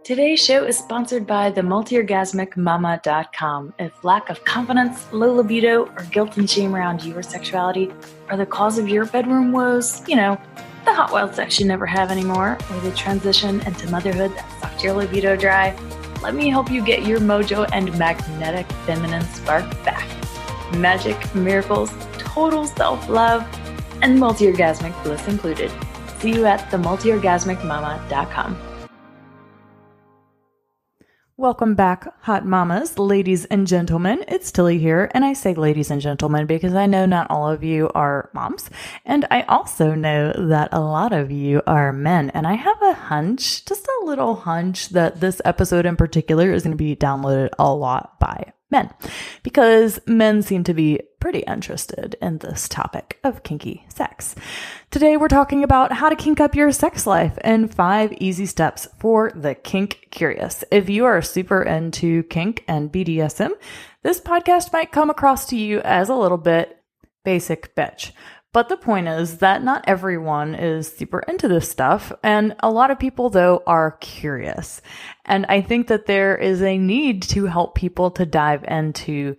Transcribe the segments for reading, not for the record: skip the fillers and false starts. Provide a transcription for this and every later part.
Today's show is sponsored by the multiorgasmicmama.com. If lack of confidence, low libido, or guilt and shame around your sexuality are the cause of your bedroom woes, the hot wild sex you never have anymore, or the transition into motherhood that sucked your libido dry, let me help you get your mojo and magnetic feminine spark back. Magic, miracles, total self-love, and multi-orgasmic bliss included. See you at the multiorgasmicmama.com. Welcome back, hot mamas, ladies and gentlemen. It's Tilly here, and I say ladies and gentlemen because I know not all of you are moms, and I also know that a lot of you are men, and I have a hunch, just a little hunch, that this episode in particular is going to be downloaded a lot by men, because men seem to be pretty interested in this topic of kinky sex. Today, we're talking about how to kink up your sex life and 5 easy steps for the kink curious. If you are super into kink and BDSM, this podcast might come across to you as a little bit basic bitch. But the point is that not everyone is super into this stuff, and a lot of people, though, are curious. And I think that there is a need to help people to dive into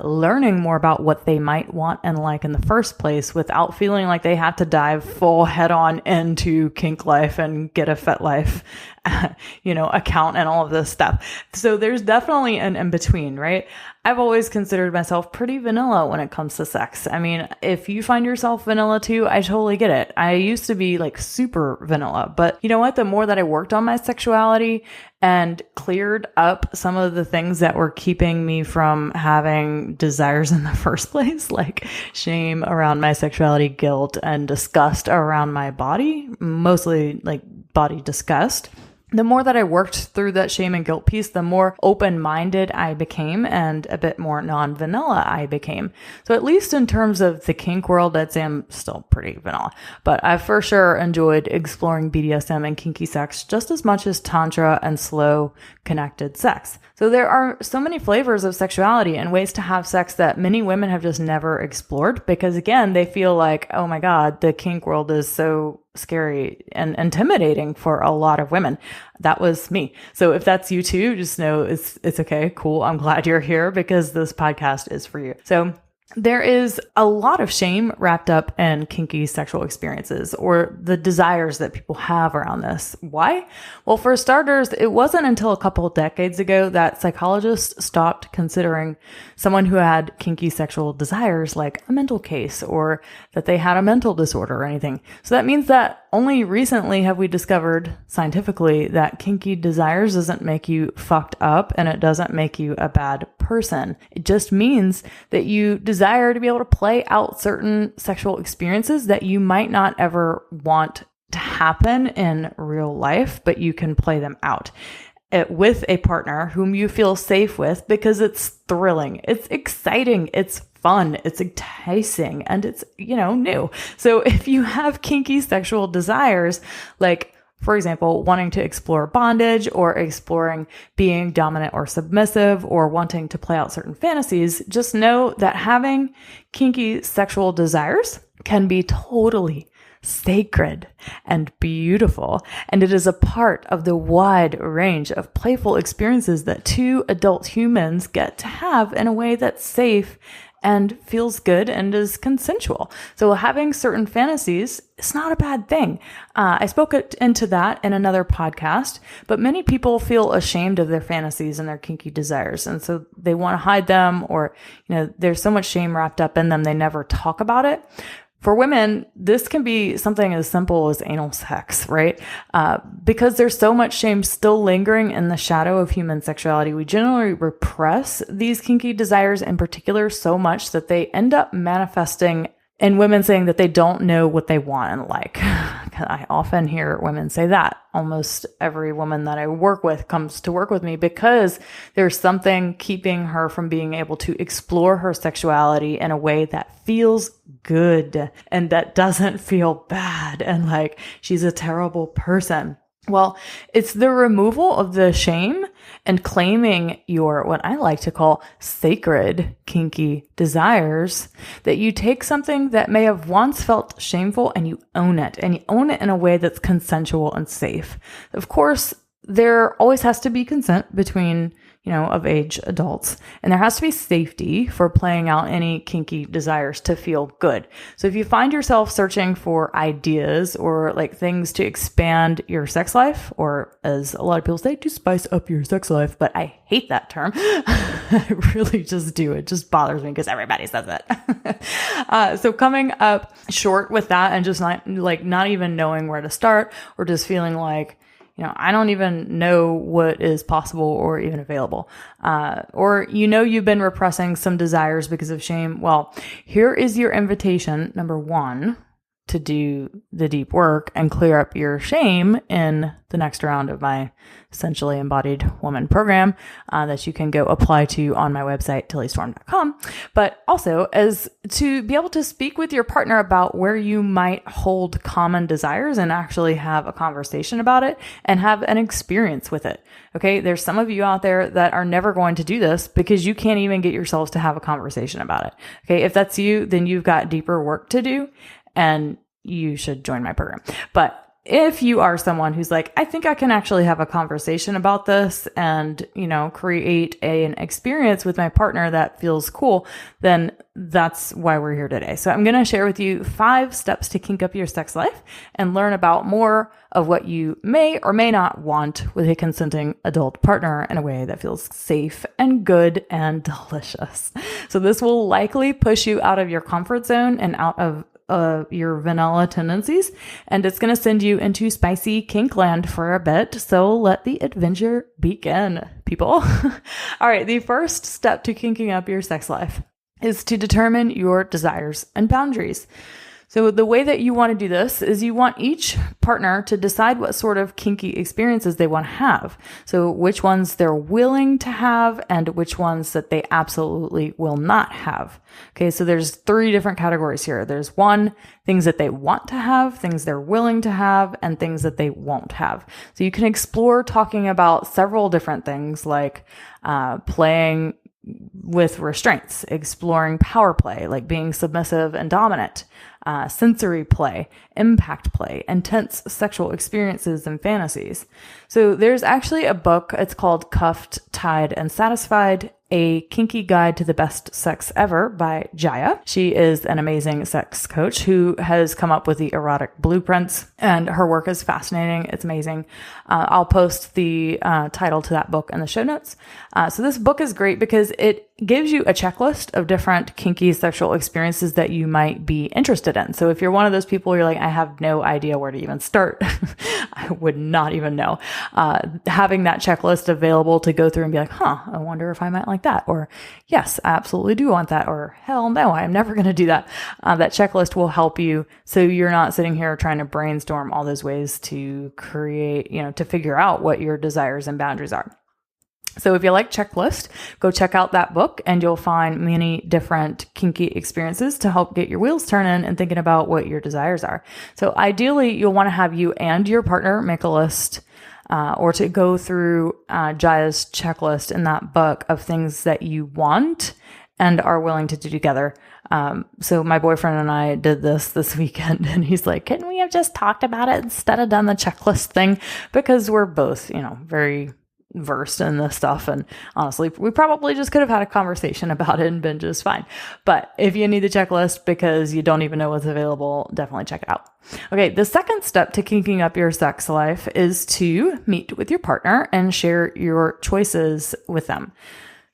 learning more about what they might want and like in the first place without feeling like they have to dive full head on into kink life and get a FetLife, account and all of this stuff. So there's definitely an in-between, right? I've always considered myself pretty vanilla when it comes to sex. I mean, if you find yourself vanilla too, I totally get it. I used to be like super vanilla, but you know what? The more that I worked on my sexuality and cleared up some of the things that were keeping me from having desires in the first place, like shame around my sexuality, guilt, and disgust around my body, mostly like body disgust. The more that I worked through that shame and guilt piece, the more open-minded I became and a bit more non-vanilla I became. So at least in terms of the kink world, I'd say I'm still pretty vanilla. But I've for sure enjoyed exploring BDSM and kinky sex just as much as tantra and slow connected sex. So there are so many flavors of sexuality and ways to have sex that many women have just never explored because, again, they feel like, oh my God, the kink world is so scary and intimidating for a lot of women. That was me. So if that's you too, just know it's okay. Cool. I'm glad you're here because this podcast is for you. So there is a lot of shame wrapped up in kinky sexual experiences or the desires that people have around this. Why? Well, for starters, it wasn't until a couple of decades ago that psychologists stopped considering someone who had kinky sexual desires like a mental case or that they had a mental disorder or anything. So that means that only recently have we discovered scientifically that kinky desires doesn't make you fucked up and it doesn't make you a bad person. It just means that you desire to be able to play out certain sexual experiences that you might not ever want to happen in real life, but you can play them out with a partner whom you feel safe with because it's thrilling, it's exciting, it's fun, it's enticing, and it's, new. So if you have kinky sexual desires, like, for example, wanting to explore bondage or exploring being dominant or submissive or wanting to play out certain fantasies, just know that having kinky sexual desires can be totally sacred and beautiful, and it is a part of the wide range of playful experiences that 2 adult humans get to have in a way that's safe and feels good and is consensual. So having certain fantasies is not a bad thing. I spoke into that in another podcast, but many people feel ashamed of their fantasies and their kinky desires. And so they want to hide them or, there's so much shame wrapped up in them, they never talk about it. For women, this can be something as simple as anal sex, right? Because there's so much shame still lingering in the shadow of human sexuality, we generally repress these kinky desires in particular so much that they end up manifesting in women saying that they don't know what they want and like. I often hear women say that. Almost every woman that I work with comes to work with me because there's something keeping her from being able to explore her sexuality in a way that feels good and that doesn't feel bad and like she's a terrible person. Well, it's the removal of the shame and claiming your, what I like to call sacred kinky desires, that you take something that may have once felt shameful and you own it in a way that's consensual and safe. Of course, there always has to be consent between, of age adults, and there has to be safety for playing out any kinky desires to feel good. So if you find yourself searching for ideas or like things to expand your sex life, or as a lot of people say, to spice up your sex life, but I hate that term. I really just do. It just bothers me because everybody says it. So coming up short with that and just not even knowing where to start, or just feeling like, I don't even know what is possible or even available. Or you've been repressing some desires because of shame. Well, here is your invitation, number one, to do the deep work and clear up your shame in the next round of my Essentially Embodied Woman program that you can go apply to on my website, tillystorm.com. But also as to be able to speak with your partner about where you might hold common desires and actually have a conversation about it and have an experience with it. Okay. There's some of you out there that are never going to do this because you can't even get yourselves to have a conversation about it. Okay. If that's you, then you've got deeper work to do and you should join my program. But if you are someone who's like, I think I can actually have a conversation about this and, create an experience with my partner that feels cool, then that's why we're here today. So I'm going to share with you 5 steps to kink up your sex life and learn about more of what you may or may not want with a consenting adult partner in a way that feels safe and good and delicious. So this will likely push you out of your comfort zone and out of your vanilla tendencies, and it's going to send you into spicy kink land for a bit. So let the adventure begin, people. All right. The first step to kinking up your sex life is to determine your desires and boundaries. So the way that you want to do this is you want each partner to decide what sort of kinky experiences they want to have. So which ones they're willing to have and which ones that they absolutely will not have. Okay, so there's 3 different categories here. There's 1, things that they want to have, things they're willing to have, and things that they won't have. So you can explore talking about several different things like playing with restraints, exploring power play, like being submissive and dominant, sensory play, impact play, intense sexual experiences and fantasies. So there's actually a book. It's called Cuffed, Tied, and Satisfied, A Kinky Guide to the Best Sex Ever by Jaya. She is an amazing sex coach who has come up with the erotic blueprints, and her work is fascinating. It's amazing. I'll post the title to that book in the show notes. So this book is great because it gives you a checklist of different kinky sexual experiences that you might be interested in. So if you're one of those people, you're like, I have no idea where to even start. I would not even know. Having that checklist available to go through and be like, I wonder if I might like that. Or yes, I absolutely do want that. Or hell no, I'm never going to do that. That checklist will help you. So you're not sitting here trying to brainstorm all those ways to create, to figure out what your desires and boundaries are. So if you like checklist, go check out that book and you'll find many different kinky experiences to help get your wheels turning and thinking about what your desires are. So ideally, you'll want to have you and your partner make a list or to go through Jaya's checklist in that book of things that you want and are willing to do together. So my boyfriend and I did this weekend, and he's like, couldn't we have just talked about it instead of done the checklist thing? Because we're both, very versed in this stuff. And honestly, we probably just could have had a conversation about it and been just fine. But if you need the checklist because you don't even know what's available, definitely check it out. Okay. The second step to kinking up your sex life is to meet with your partner and share your choices with them.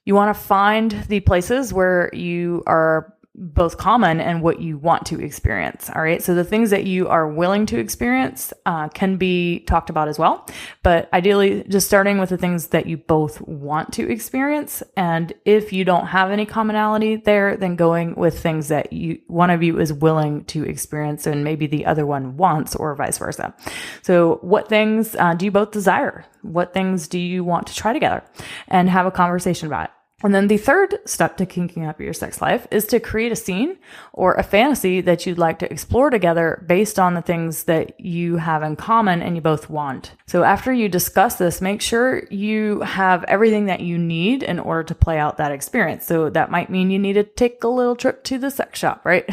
You want to find the places where you are both common and what you want to experience. All right. So the things that you are willing to experience can be talked about as well, but ideally just starting with the things that you both want to experience. And if you don't have any commonality there, then going with things that one of you is willing to experience and maybe the other one wants, or vice versa. So what things do you both desire? What things do you want to try together? And have a conversation about it. And then the third step to kinking up your sex life is to create a scene or a fantasy that you'd like to explore together based on the things that you have in common and you both want. So after you discuss this, make sure you have everything that you need in order to play out that experience. So that might mean you need to take a little trip to the sex shop, right?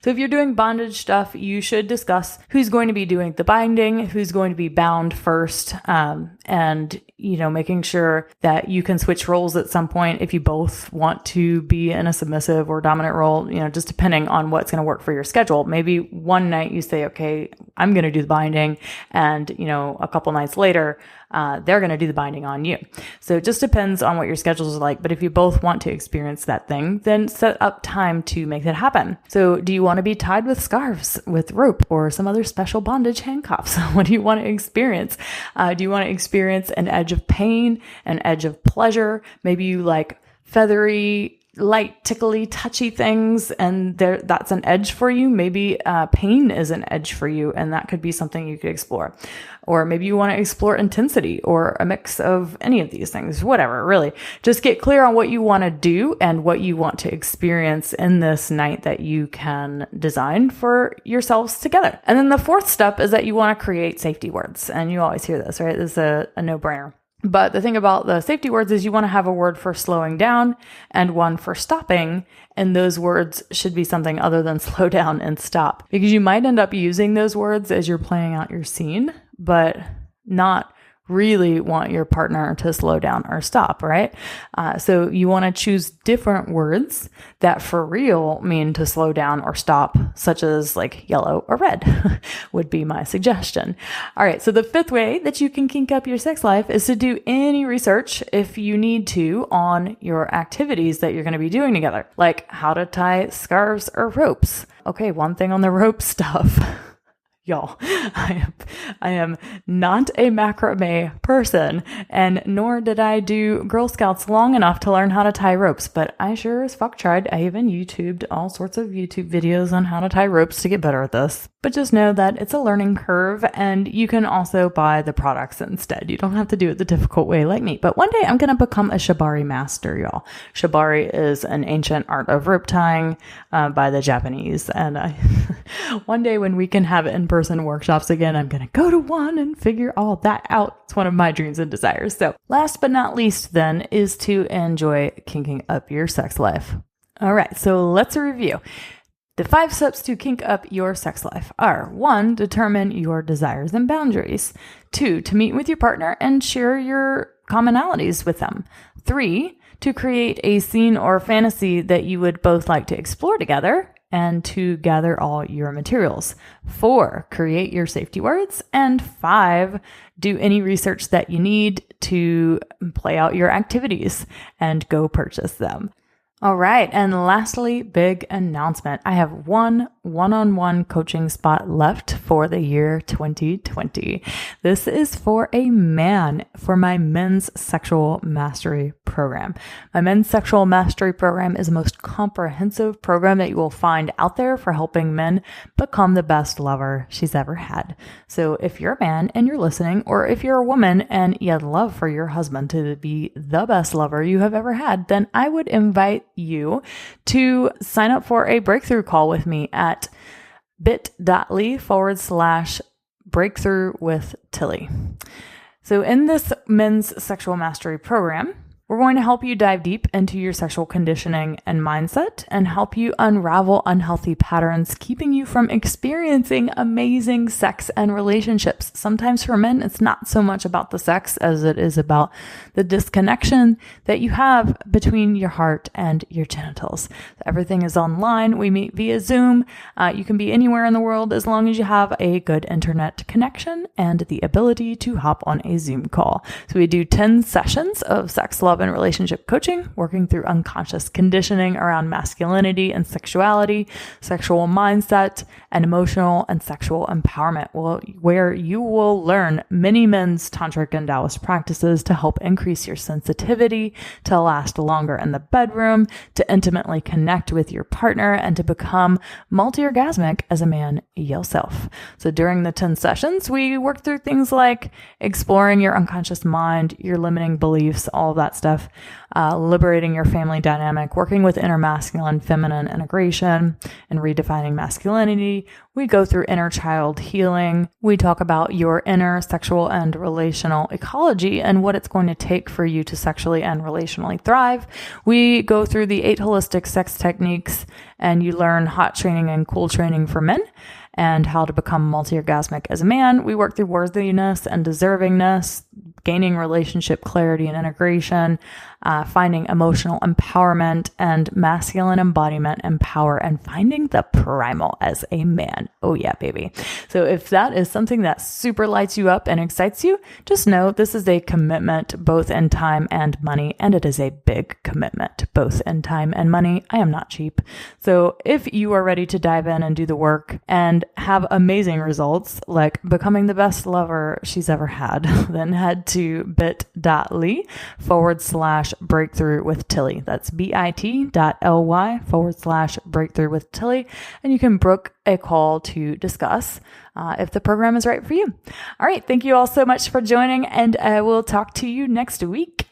So if you're doing bondage stuff, you should discuss who's going to be doing the binding, who's going to be bound first, and, making sure that you can switch roles at some point if you both want to be in a submissive or dominant role, just depending on what's going to work for your schedule. Maybe one night you say, okay, I'm going to do the binding, and, a couple nights later, they're going to do the binding on you. So it just depends on what your schedules are like. But if you both want to experience that thing, then set up time to make that happen. So do you want to be tied with scarves, with rope, or some other special bondage handcuffs? What do you want to experience? Do you want to experience an edge of pain, an edge of pleasure? Maybe you like feathery, light, tickly, touchy things, and that's an edge for you. Maybe pain is an edge for you, and that could be something you could explore. Or maybe you want to explore intensity or a mix of any of these things, whatever, really. Just get clear on what you want to do and what you want to experience in this night that you can design for yourselves together. And then the fourth step is that you want to create safety words. And you always hear this, right? This is a no-brainer. But the thing about the safety words is you want to have a word for slowing down and one for stopping. And those words should be something other than slow down and stop, because you might end up using those words as you're playing out your scene, but not really want your partner to slow down or stop, right? So you want to choose different words that for real mean to slow down or stop, such as like yellow or red would be my suggestion. All right. So the fifth way that you can kink up your sex life is to do any research, if you need to, on your activities that you're going to be doing together, like how to tie scarves or ropes. Okay. One thing on the rope stuff. Y'all, I am not a macrame person, and nor did I do Girl Scouts long enough to learn how to tie ropes, but I sure as fuck tried. I even YouTubed all sorts of YouTube videos on how to tie ropes to get better at this. But just know that it's a learning curve, and you can also buy the products instead. You don't have to do it the difficult way like me. But one day I'm going to become a shibari master, y'all. Shibari is an ancient art of rope tying by the Japanese. And one day when we can have in-person workshops again, I'm going to go to one and figure all that out. It's one of my dreams and desires. So last but not least then is to enjoy kinking up your sex life. All right, so let's review. The 5 steps to kink up your sex life are: 1, determine your desires and boundaries. 2, to meet with your partner and share your commonalities with them. 3, to create a scene or fantasy that you would both like to explore together, and to gather all your materials. 4, create your safety words. And 5, do any research that you need to play out your activities and go purchase them. All right. And lastly, big announcement. I have one-on-one coaching spot left for the year 2020. This is for a man, for my men's sexual mastery program. My men's sexual mastery program is the most comprehensive program that you will find out there for helping men become the best lover she's ever had. So if you're a man and you're listening, or if you're a woman and you'd love for your husband to be the best lover you have ever had, then I would invite you to sign up for a breakthrough call with me at bit.ly/breakthrough with Tilly. So in this men's sexual mastery program, we're going to help you dive deep into your sexual conditioning and mindset and help you unravel unhealthy patterns, keeping you from experiencing amazing sex and relationships. Sometimes for men, it's not so much about the sex as it is about the disconnection that you have between your heart and your genitals. So everything is online. We meet via Zoom. You can be anywhere in the world as long as you have a good internet connection and the ability to hop on a Zoom call. So we do 10 sessions of sex, love, and relationship coaching, working through unconscious conditioning around masculinity and sexuality, sexual mindset, and emotional and sexual empowerment, where you will learn many men's tantric and Taoist practices to help increase your sensitivity, to last longer in the bedroom, to intimately connect with your partner, and to become multi-orgasmic as a man yourself. So during the 10 sessions, we work through things like exploring your unconscious mind, your limiting beliefs, all of that stuff, stuff, liberating your family dynamic, working with inner masculine, feminine integration, and redefining masculinity. We go through inner child healing. We talk about your inner sexual and relational ecology and what it's going to take for you to sexually and relationally thrive. We go through the 8 holistic sex techniques, and you learn hot training and cool training for men and how to become multi-orgasmic as a man. We work through worthiness and deservingness, gaining relationship clarity and integration, finding emotional empowerment and masculine embodiment and power, and finding the primal as a man. Oh yeah, baby. So if that is something that super lights you up and excites you, just know this is a commitment both in time and money, and it is a big commitment both in time and money. I am not cheap. So if you are ready to dive in and do the work and have amazing results, like becoming the best lover she's ever had, then head to bit.ly/breakthrough with Tilly. That's bit.ly/breakthrough with Tilly. And you can book a call to discuss if the program is right for you. All right. Thank you all so much for joining, and I will talk to you next week.